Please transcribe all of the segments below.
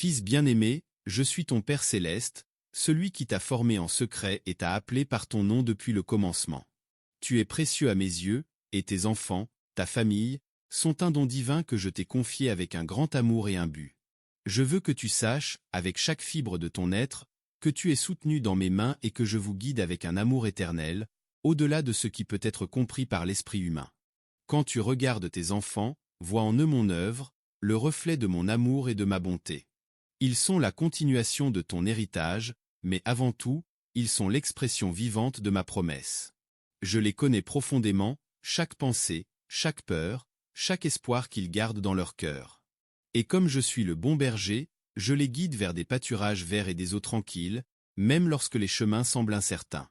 Fils bien-aimé, je suis ton Père céleste, celui qui t'a formé en secret et t'a appelé par ton nom depuis le commencement. Tu es précieux à mes yeux, et tes enfants, ta famille, sont un don divin que je t'ai confié avec un grand amour et un but. Je veux que tu saches, avec chaque fibre de ton être, que tu es soutenu dans mes mains et que je vous guide avec un amour éternel, au-delà de ce qui peut être compris par l'esprit humain. Quand tu regardes tes enfants, vois en eux mon œuvre, le reflet de mon amour et de ma bonté. Ils sont la continuation de ton héritage, mais avant tout, ils sont l'expression vivante de ma promesse. Je les connais profondément, chaque pensée, chaque peur, chaque espoir qu'ils gardent dans leur cœur. Et comme je suis le bon berger, je les guide vers des pâturages verts et des eaux tranquilles, même lorsque les chemins semblent incertains.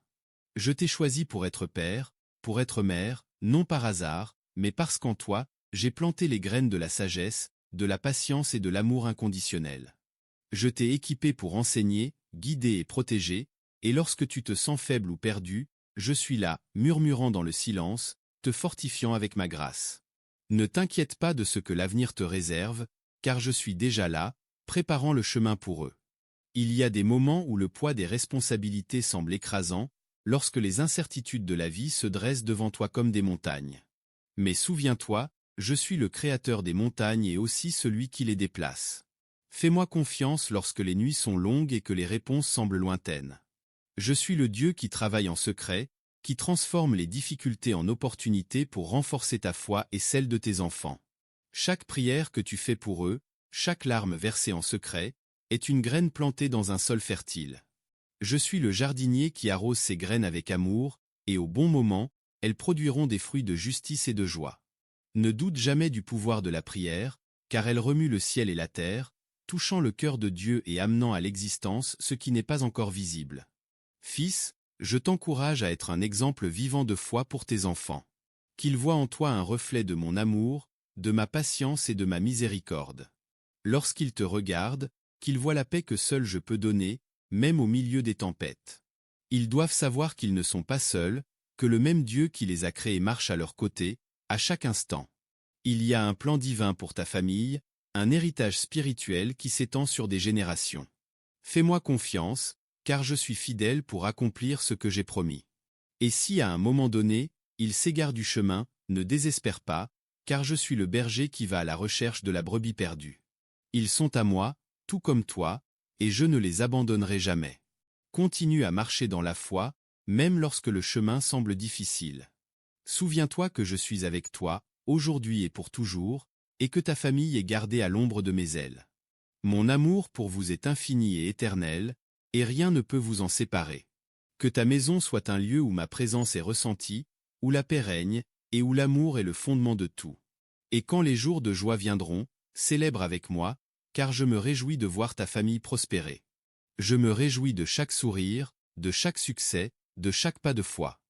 Je t'ai choisi pour être père, pour être mère, non par hasard, mais parce qu'en toi, j'ai planté les graines de la sagesse, de la patience et de l'amour inconditionnel. Je t'ai équipé pour enseigner, guider et protéger, et lorsque tu te sens faible ou perdu, je suis là, murmurant dans le silence, te fortifiant avec ma grâce. Ne t'inquiète pas de ce que l'avenir te réserve, car je suis déjà là, préparant le chemin pour eux. Il y a des moments où le poids des responsabilités semble écrasant, lorsque les incertitudes de la vie se dressent devant toi comme des montagnes. Mais souviens-toi, je suis le créateur des montagnes et aussi celui qui les déplace. Fais-moi confiance lorsque les nuits sont longues et que les réponses semblent lointaines. Je suis le Dieu qui travaille en secret, qui transforme les difficultés en opportunités pour renforcer ta foi et celle de tes enfants. Chaque prière que tu fais pour eux, chaque larme versée en secret, est une graine plantée dans un sol fertile. Je suis le jardinier qui arrose ces graines avec amour, et au bon moment, elles produiront des fruits de justice et de joie. Ne doute jamais du pouvoir de la prière, car elle remue le ciel et la terre, touchant le cœur de Dieu et amenant à l'existence ce qui n'est pas encore visible. Fils, je t'encourage à être un exemple vivant de foi pour tes enfants. Qu'ils voient en toi un reflet de mon amour, de ma patience et de ma miséricorde. Lorsqu'ils te regardent, qu'ils voient la paix que seul je peux donner, même au milieu des tempêtes. Ils doivent savoir qu'ils ne sont pas seuls, que le même Dieu qui les a créés marche à leur côté, à chaque instant. Il y a un plan divin pour ta famille, un héritage spirituel qui s'étend sur des générations. Fais-moi confiance, car je suis fidèle pour accomplir ce que j'ai promis. Et si à un moment donné, ils s'égarent du chemin, ne désespère pas, car je suis le berger qui va à la recherche de la brebis perdue. Ils sont à moi, tout comme toi, et je ne les abandonnerai jamais. Continue à marcher dans la foi, même lorsque le chemin semble difficile. Souviens-toi que je suis avec toi, aujourd'hui et pour toujours, et que ta famille est gardée à l'ombre de mes ailes. Mon amour pour vous est infini et éternel, et rien ne peut vous en séparer. Que ta maison soit un lieu où ma présence est ressentie, où la paix règne, et où l'amour est le fondement de tout. Et quand les jours de joie viendront, célèbre avec moi, car je me réjouis de voir ta famille prospérer. Je me réjouis de chaque sourire, de chaque succès, de chaque pas de foi.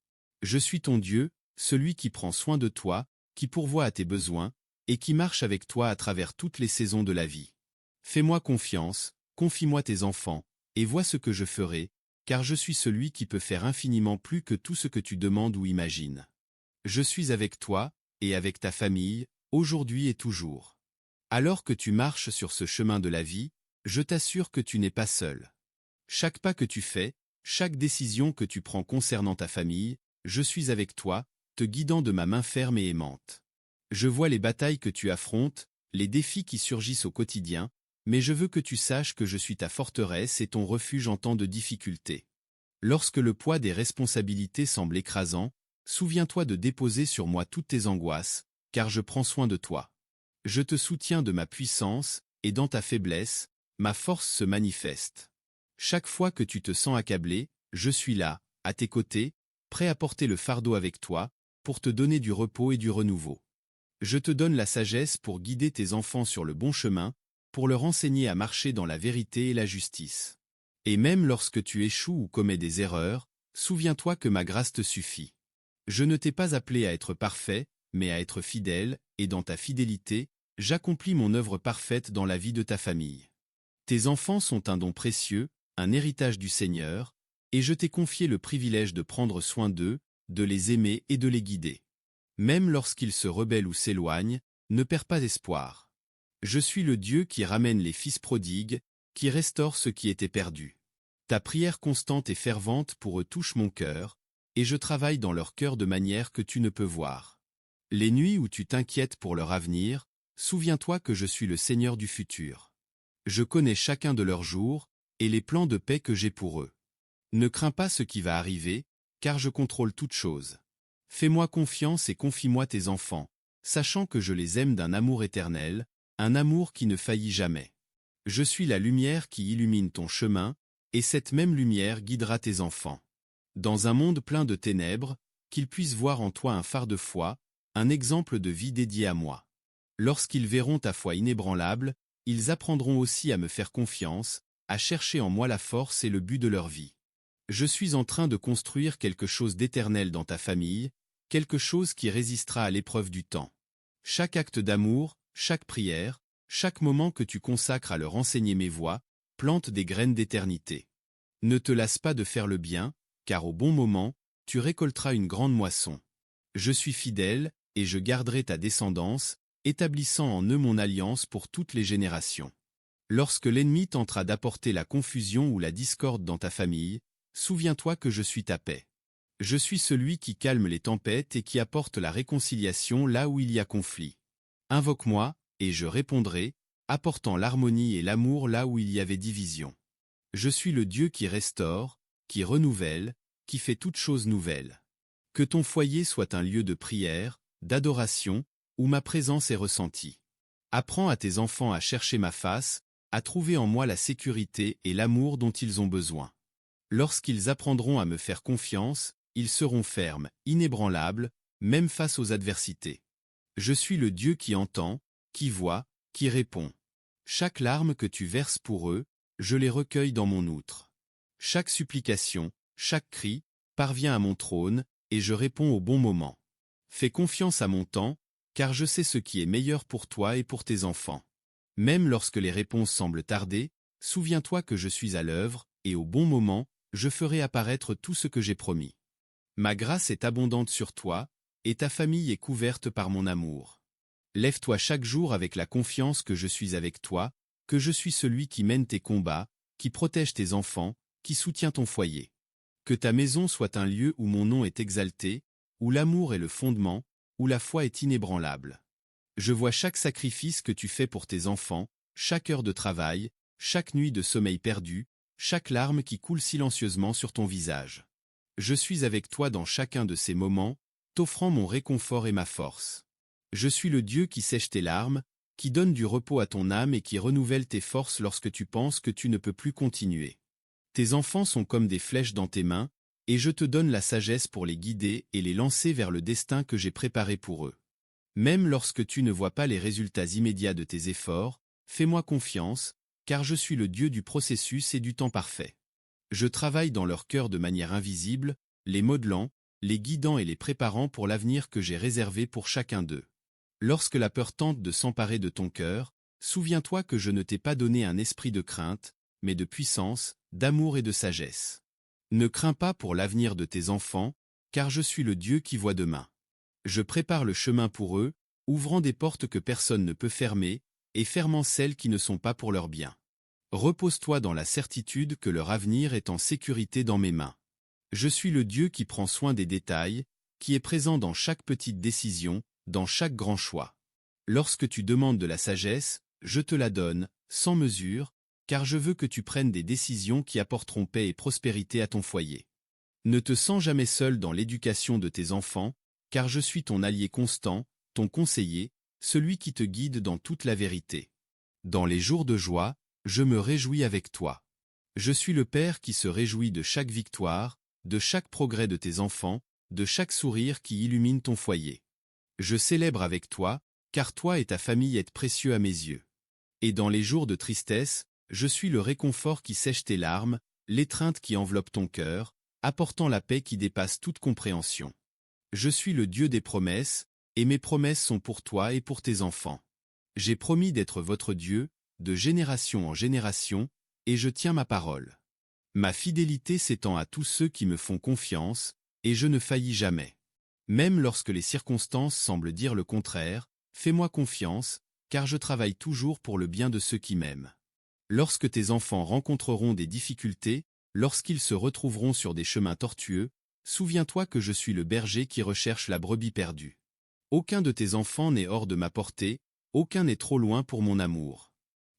Je suis ton Dieu, celui qui prend soin de toi, qui pourvoit à tes besoins, et qui marche avec toi à travers toutes les saisons de la vie. Fais-moi confiance, confie-moi tes enfants, et vois ce que je ferai, car je suis celui qui peut faire infiniment plus que tout ce que tu demandes ou imagines. Je suis avec toi, et avec ta famille, aujourd'hui et toujours. Alors que tu marches sur ce chemin de la vie, je t'assure que tu n'es pas seul. Chaque pas que tu fais, chaque décision que tu prends concernant ta famille, je suis avec toi, te guidant de ma main ferme et aimante. Je vois les batailles que tu affrontes, les défis qui surgissent au quotidien, mais je veux que tu saches que je suis ta forteresse et ton refuge en temps de difficulté. Lorsque le poids des responsabilités semble écrasant, souviens-toi de déposer sur moi toutes tes angoisses, car je prends soin de toi. Je te soutiens de ma puissance, et dans ta faiblesse, ma force se manifeste. Chaque fois que tu te sens accablé, je suis là, à tes côtés, prêt à porter le fardeau avec toi, pour te donner du repos et du renouveau. Je te donne la sagesse pour guider tes enfants sur le bon chemin, pour leur enseigner à marcher dans la vérité et la justice. Et même lorsque tu échoues ou commets des erreurs, souviens-toi que ma grâce te suffit. Je ne t'ai pas appelé à être parfait, mais à être fidèle, et dans ta fidélité, j'accomplis mon œuvre parfaite dans la vie de ta famille. Tes enfants sont un don précieux, un héritage du Seigneur, et je t'ai confié le privilège de prendre soin d'eux, de les aimer et de les guider. Même lorsqu'ils se rebellent ou s'éloignent, ne perds pas espoir. Je suis le Dieu qui ramène les fils prodigues, qui restaure ce qui était perdu. Ta prière constante et fervente pour eux touche mon cœur, et je travaille dans leur cœur de manière que tu ne peux voir. Les nuits où tu t'inquiètes pour leur avenir, souviens-toi que je suis le Seigneur du futur. Je connais chacun de leurs jours, et les plans de paix que j'ai pour eux. Ne crains pas ce qui va arriver, car je contrôle toutes choses. Fais-moi confiance et confie-moi tes enfants, sachant que je les aime d'un amour éternel, un amour qui ne faillit jamais. Je suis la lumière qui illumine ton chemin, et cette même lumière guidera tes enfants. Dans un monde plein de ténèbres, qu'ils puissent voir en toi un phare de foi, un exemple de vie dédié à moi. Lorsqu'ils verront ta foi inébranlable, ils apprendront aussi à me faire confiance, à chercher en moi la force et le but de leur vie. Je suis en train de construire quelque chose d'éternel dans ta famille, quelque chose qui résistera à l'épreuve du temps. Chaque acte d'amour, chaque prière, chaque moment que tu consacres à leur enseigner mes voies, plante des graines d'éternité. Ne te lasse pas de faire le bien, car au bon moment, tu récolteras une grande moisson. Je suis fidèle, et je garderai ta descendance, établissant en eux mon alliance pour toutes les générations. Lorsque l'ennemi tentera d'apporter la confusion ou la discorde dans ta famille, souviens-toi que je suis ta paix. Je suis celui qui calme les tempêtes et qui apporte la réconciliation là où il y a conflit. Invoque-moi, et je répondrai, apportant l'harmonie et l'amour là où il y avait division. Je suis le Dieu qui restaure, qui renouvelle, qui fait toutes choses nouvelles. Que ton foyer soit un lieu de prière, d'adoration, où ma présence est ressentie. Apprends à tes enfants à chercher ma face, à trouver en moi la sécurité et l'amour dont ils ont besoin. Lorsqu'ils apprendront à me faire confiance, ils seront fermes, inébranlables, même face aux adversités. Je suis le Dieu qui entend, qui voit, qui répond. Chaque larme que tu verses pour eux, je les recueille dans mon outre. Chaque supplication, chaque cri, parvient à mon trône, et je réponds au bon moment. Fais confiance à mon temps, car je sais ce qui est meilleur pour toi et pour tes enfants. Même lorsque les réponses semblent tarder, souviens-toi que je suis à l'œuvre, et au bon moment, je ferai apparaître tout ce que j'ai promis. Ma grâce est abondante sur toi, et ta famille est couverte par mon amour. Lève-toi chaque jour avec la confiance que je suis avec toi, que je suis celui qui mène tes combats, qui protège tes enfants, qui soutient ton foyer. Que ta maison soit un lieu où mon nom est exalté, où l'amour est le fondement, où la foi est inébranlable. Je vois chaque sacrifice que tu fais pour tes enfants, chaque heure de travail, chaque nuit de sommeil perdu, chaque larme qui coule silencieusement sur ton visage. Je suis avec toi dans chacun de ces moments, t'offrant mon réconfort et ma force. Je suis le Dieu qui sèche tes larmes, qui donne du repos à ton âme et qui renouvelle tes forces lorsque tu penses que tu ne peux plus continuer. Tes enfants sont comme des flèches dans tes mains, et je te donne la sagesse pour les guider et les lancer vers le destin que j'ai préparé pour eux. Même lorsque tu ne vois pas les résultats immédiats de tes efforts, fais-moi confiance, car je suis le Dieu du processus et du temps parfait. Je travaille dans leur cœur de manière invisible, les modelant, les guidant et les préparant pour l'avenir que j'ai réservé pour chacun d'eux. Lorsque la peur tente de s'emparer de ton cœur, souviens-toi que je ne t'ai pas donné un esprit de crainte, mais de puissance, d'amour et de sagesse. Ne crains pas pour l'avenir de tes enfants, car je suis le Dieu qui voit demain. Je prépare le chemin pour eux, ouvrant des portes que personne ne peut fermer, et fermant celles qui ne sont pas pour leur bien. Repose-toi dans la certitude que leur avenir est en sécurité dans mes mains. Je suis le Dieu qui prend soin des détails, qui est présent dans chaque petite décision, dans chaque grand choix. Lorsque tu demandes de la sagesse, je te la donne, sans mesure, car je veux que tu prennes des décisions qui apporteront paix et prospérité à ton foyer. Ne te sens jamais seul dans l'éducation de tes enfants, car je suis ton allié constant, ton conseiller, celui qui te guide dans toute la vérité. Dans les jours de joie, je me réjouis avec toi. Je suis le Père qui se réjouit de chaque victoire, de chaque progrès de tes enfants, de chaque sourire qui illumine ton foyer. Je célèbre avec toi, car toi et ta famille êtes précieux à mes yeux. Et dans les jours de tristesse, je suis le réconfort qui sèche tes larmes, l'étreinte qui enveloppe ton cœur, apportant la paix qui dépasse toute compréhension. Je suis le Dieu des promesses, et mes promesses sont pour toi et pour tes enfants. J'ai promis d'être votre Dieu, de génération en génération, et je tiens ma parole. Ma fidélité s'étend à tous ceux qui me font confiance, et je ne faillis jamais. Même lorsque les circonstances semblent dire le contraire, fais-moi confiance, car je travaille toujours pour le bien de ceux qui m'aiment. Lorsque tes enfants rencontreront des difficultés, lorsqu'ils se retrouveront sur des chemins tortueux, souviens-toi que je suis le berger qui recherche la brebis perdue. Aucun de tes enfants n'est hors de ma portée, aucun n'est trop loin pour mon amour.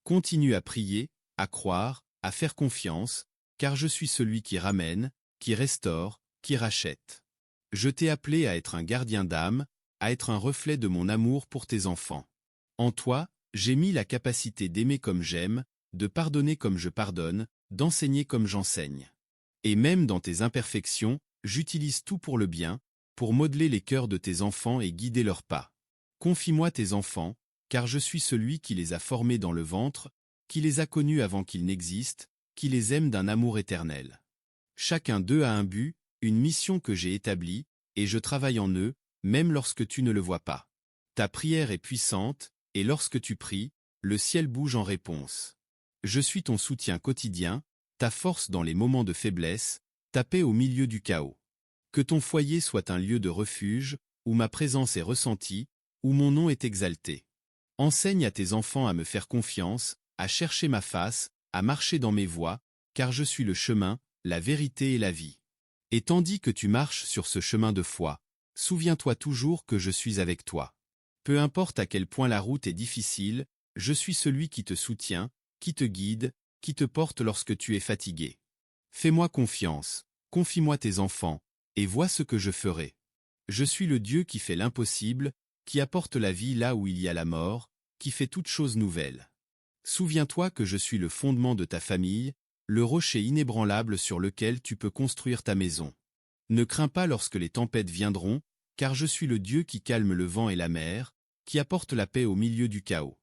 Continue à prier, à croire, à faire confiance, car je suis celui qui ramène, qui restaure, qui rachète. Je t'ai appelé à être un gardien d'âme, à être un reflet de mon amour pour tes enfants. En toi, j'ai mis la capacité d'aimer comme j'aime, de pardonner comme je pardonne, d'enseigner comme j'enseigne. Et même dans tes imperfections, j'utilise tout pour le bien, pour modeler les cœurs de tes enfants et guider leurs pas. Confie-moi tes enfants, car je suis celui qui les a formés dans le ventre, qui les a connus avant qu'ils n'existent, qui les aime d'un amour éternel. Chacun d'eux a un but, une mission que j'ai établie, et je travaille en eux, même lorsque tu ne le vois pas. Ta prière est puissante, et lorsque tu pries, le ciel bouge en réponse. Je suis ton soutien quotidien, ta force dans les moments de faiblesse, ta paix au milieu du chaos. Que ton foyer soit un lieu de refuge, où ma présence est ressentie, où mon nom est exalté. Enseigne à tes enfants à me faire confiance, à chercher ma face, à marcher dans mes voies, car je suis le chemin, la vérité et la vie. Et tandis que tu marches sur ce chemin de foi, souviens-toi toujours que je suis avec toi. Peu importe à quel point la route est difficile, je suis celui qui te soutient, qui te guide, qui te porte lorsque tu es fatigué. Fais-moi confiance, confie-moi tes enfants, et vois ce que je ferai. Je suis le Dieu qui fait l'impossible, qui apporte la vie là où il y a la mort, qui fait toutes choses nouvelles. Souviens-toi que je suis le fondement de ta famille, le rocher inébranlable sur lequel tu peux construire ta maison. Ne crains pas lorsque les tempêtes viendront, car je suis le Dieu qui calme le vent et la mer, qui apporte la paix au milieu du chaos.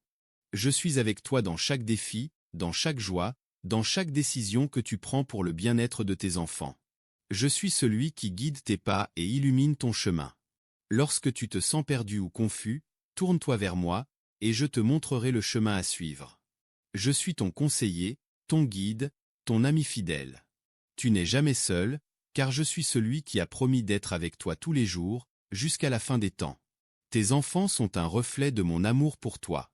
Je suis avec toi dans chaque défi, dans chaque joie, dans chaque décision que tu prends pour le bien-être de tes enfants. Je suis celui qui guide tes pas et illumine ton chemin. Lorsque tu te sens perdu ou confus, tourne-toi vers moi, et je te montrerai le chemin à suivre. Je suis ton conseiller, ton guide, ton ami fidèle. Tu n'es jamais seul, car je suis celui qui a promis d'être avec toi tous les jours, jusqu'à la fin des temps. Tes enfants sont un reflet de mon amour pour toi.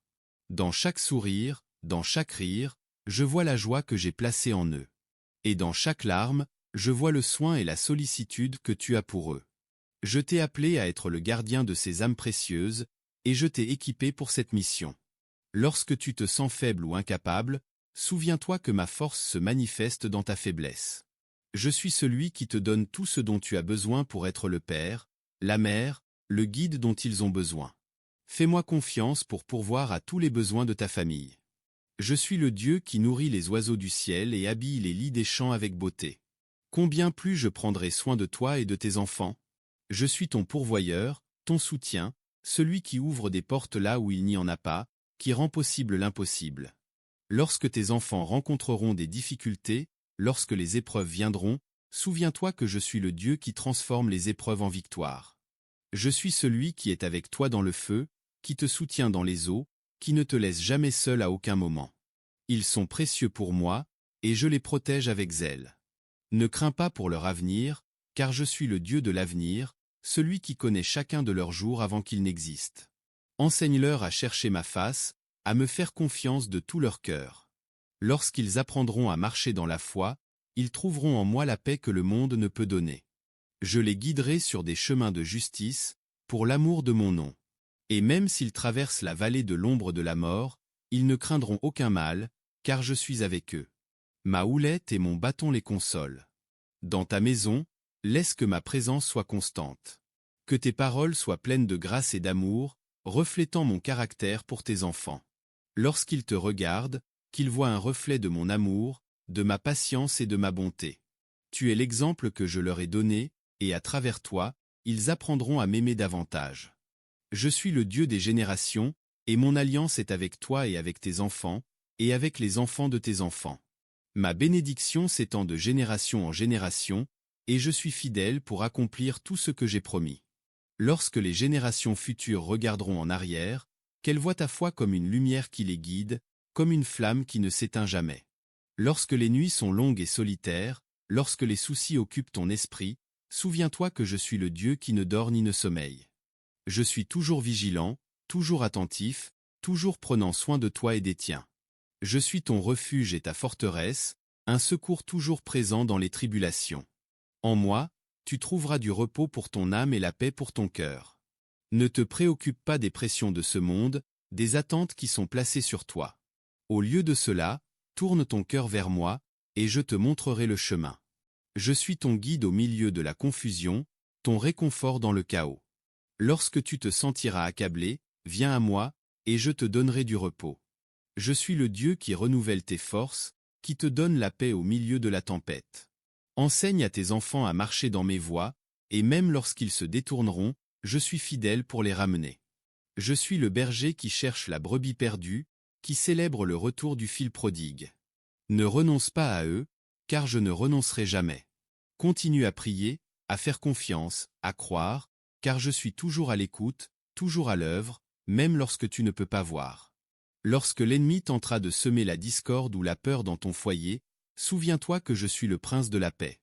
Dans chaque sourire, dans chaque rire, je vois la joie que j'ai placée en eux. Et dans chaque larme, je vois le soin et la sollicitude que tu as pour eux. Je t'ai appelé à être le gardien de ces âmes précieuses, et je t'ai équipé pour cette mission. Lorsque tu te sens faible ou incapable, souviens-toi que ma force se manifeste dans ta faiblesse. Je suis celui qui te donne tout ce dont tu as besoin pour être le père, la mère, le guide dont ils ont besoin. Fais-moi confiance pour pourvoir à tous les besoins de ta famille. Je suis le Dieu qui nourrit les oiseaux du ciel et habille les lits des champs avec beauté. Combien plus je prendrai soin de toi et de tes enfants? Je suis ton pourvoyeur, ton soutien, celui qui ouvre des portes là où il n'y en a pas, qui rend possible l'impossible. Lorsque tes enfants rencontreront des difficultés, lorsque les épreuves viendront, souviens-toi que je suis le Dieu qui transforme les épreuves en victoire. Je suis celui qui est avec toi dans le feu, qui te soutient dans les eaux, qui ne te laisse jamais seul à aucun moment. Ils sont précieux pour moi, et je les protège avec zèle. Ne crains pas pour leur avenir, car je suis le Dieu de l'avenir, celui qui connaît chacun de leurs jours avant qu'ils n'existent. Enseigne-leur à chercher ma face, à me faire confiance de tout leur cœur. Lorsqu'ils apprendront à marcher dans la foi, ils trouveront en moi la paix que le monde ne peut donner. Je les guiderai sur des chemins de justice, pour l'amour de mon nom. Et même s'ils traversent la vallée de l'ombre de la mort, ils ne craindront aucun mal, car je suis avec eux. Ma houlette et mon bâton les consolent. Dans ta maison, laisse que ma présence soit constante. Que tes paroles soient pleines de grâce et d'amour, reflétant mon caractère pour tes enfants. Lorsqu'ils te regardent, qu'ils voient un reflet de mon amour, de ma patience et de ma bonté. Tu es l'exemple que je leur ai donné, et à travers toi, ils apprendront à m'aimer davantage. Je suis le Dieu des générations, et mon alliance est avec toi et avec tes enfants, et avec les enfants de tes enfants. Ma bénédiction s'étend de génération en génération, et je suis fidèle pour accomplir tout ce que j'ai promis. Lorsque les générations futures regarderont en arrière, qu'elles voient ta foi comme une lumière qui les guide, comme une flamme qui ne s'éteint jamais. Lorsque les nuits sont longues et solitaires, lorsque les soucis occupent ton esprit, souviens-toi que je suis le Dieu qui ne dort ni ne sommeille. Je suis toujours vigilant, toujours attentif, toujours prenant soin de toi et des tiens. Je suis ton refuge et ta forteresse, un secours toujours présent dans les tribulations. En moi, tu trouveras du repos pour ton âme et la paix pour ton cœur. Ne te préoccupe pas des pressions de ce monde, des attentes qui sont placées sur toi. Au lieu de cela, tourne ton cœur vers moi, et je te montrerai le chemin. Je suis ton guide au milieu de la confusion, ton réconfort dans le chaos. Lorsque tu te sentiras accablé, viens à moi, et je te donnerai du repos. Je suis le Dieu qui renouvelle tes forces, qui te donne la paix au milieu de la tempête. Enseigne à tes enfants à marcher dans mes voies, et même lorsqu'ils se détourneront, je suis fidèle pour les ramener. Je suis le berger qui cherche la brebis perdue, qui célèbre le retour du fil prodigue. Ne renonce pas à eux, car je ne renoncerai jamais. Continue à prier, à faire confiance, à croire, car je suis toujours à l'écoute, toujours à l'œuvre, même lorsque tu ne peux pas voir. Lorsque l'ennemi tentera de semer la discorde ou la peur dans ton foyer, souviens-toi que je suis le prince de la paix.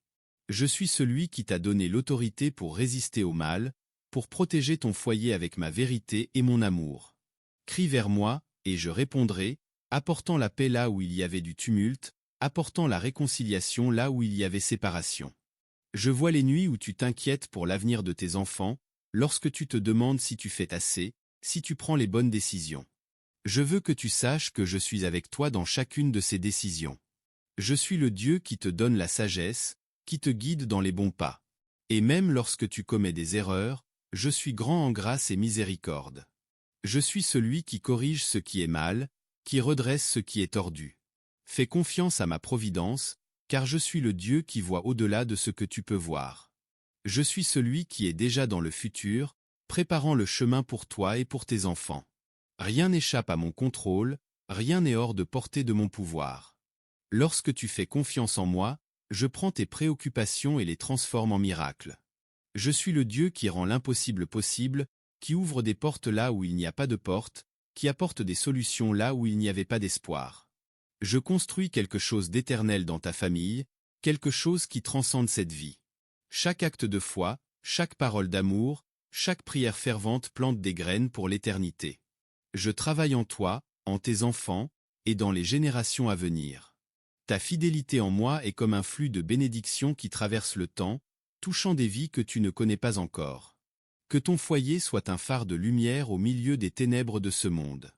Je suis celui qui t'a donné l'autorité pour résister au mal, pour protéger ton foyer avec ma vérité et mon amour. Crie vers moi, et je répondrai, apportant la paix là où il y avait du tumulte, apportant la réconciliation là où il y avait séparation. Je vois les nuits où tu t'inquiètes pour l'avenir de tes enfants, lorsque tu te demandes si tu fais assez, si tu prends les bonnes décisions. Je veux que tu saches que je suis avec toi dans chacune de ces décisions. Je suis le Dieu qui te donne la sagesse, qui te guide dans les bons pas. Et même lorsque tu commets des erreurs, je suis grand en grâce et miséricorde. Je suis celui qui corrige ce qui est mal, qui redresse ce qui est tordu. Fais confiance à ma providence, car je suis le Dieu qui voit au-delà de ce que tu peux voir. Je suis celui qui est déjà dans le futur, préparant le chemin pour toi et pour tes enfants. Rien n'échappe à mon contrôle, rien n'est hors de portée de mon pouvoir. Lorsque tu fais confiance en moi, je prends tes préoccupations et les transforme en miracles. Je suis le Dieu qui rend l'impossible possible, qui ouvre des portes là où il n'y a pas de porte, qui apporte des solutions là où il n'y avait pas d'espoir. Je construis quelque chose d'éternel dans ta famille, quelque chose qui transcende cette vie. Chaque acte de foi, chaque parole d'amour, chaque prière fervente plante des graines pour l'éternité. Je travaille en toi, en tes enfants, et dans les générations à venir. Ta fidélité en moi est comme un flux de bénédictions qui traverse le temps, touchant des vies que tu ne connais pas encore. Que ton foyer soit un phare de lumière au milieu des ténèbres de ce monde.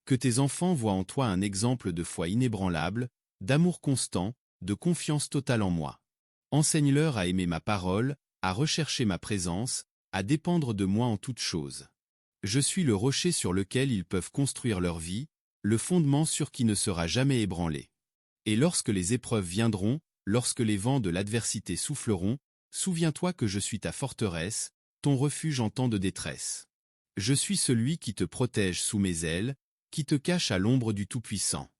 Que tes enfants voient en toi un exemple de foi inébranlable, d'amour constant, de confiance totale en moi. Enseigne-leur à aimer ma parole, à rechercher ma présence, à dépendre de moi en toutes choses. Je suis le rocher sur lequel ils peuvent construire leur vie, le fondement sur qui ne sera jamais ébranlé. Et lorsque les épreuves viendront, lorsque les vents de l'adversité souffleront, souviens-toi que je suis ta forteresse, ton refuge en temps de détresse. Je suis celui qui te protège sous mes ailes, qui te cache à l'ombre du Tout-Puissant.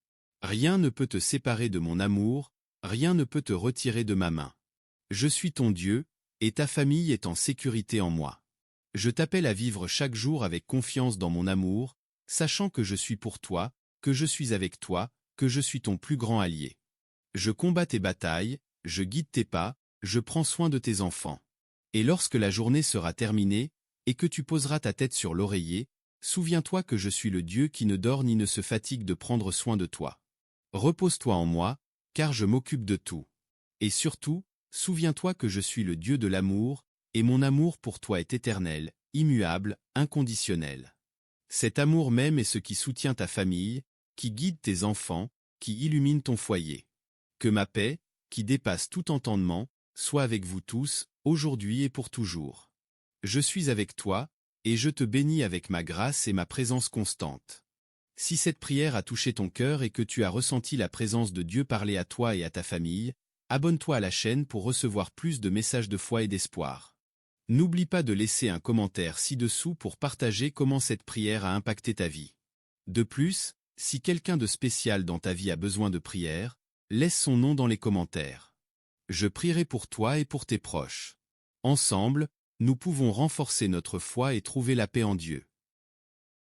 Rien ne peut te séparer de mon amour, rien ne peut te retirer de ma main. Je suis ton Dieu, et ta famille est en sécurité en moi. Je t'appelle à vivre chaque jour avec confiance dans mon amour, sachant que je suis pour toi, que je suis avec toi, que je suis ton plus grand allié. Je combats tes batailles, je guide tes pas, je prends soin de tes enfants. Et lorsque la journée sera terminée, et que tu poseras ta tête sur l'oreiller, souviens-toi que je suis le Dieu qui ne dort ni ne se fatigue de prendre soin de toi. Repose-toi en moi, car je m'occupe de tout. Et surtout, souviens-toi que je suis le Dieu de l'amour, et mon amour pour toi est éternel, immuable, inconditionnel. Cet amour même est ce qui soutient ta famille, qui guide tes enfants, qui illumine ton foyer. Que ma paix, qui dépasse tout entendement, soit avec vous tous, aujourd'hui et pour toujours. Je suis avec toi, et je te bénis avec ma grâce et ma présence constante. Si cette prière a touché ton cœur et que tu as ressenti la présence de Dieu parler à toi et à ta famille, abonne-toi à la chaîne pour recevoir plus de messages de foi et d'espoir. N'oublie pas de laisser un commentaire ci-dessous pour partager comment cette prière a impacté ta vie. De plus, si quelqu'un de spécial dans ta vie a besoin de prière, laisse son nom dans les commentaires. Je prierai pour toi et pour tes proches. Ensemble, nous pouvons renforcer notre foi et trouver la paix en Dieu.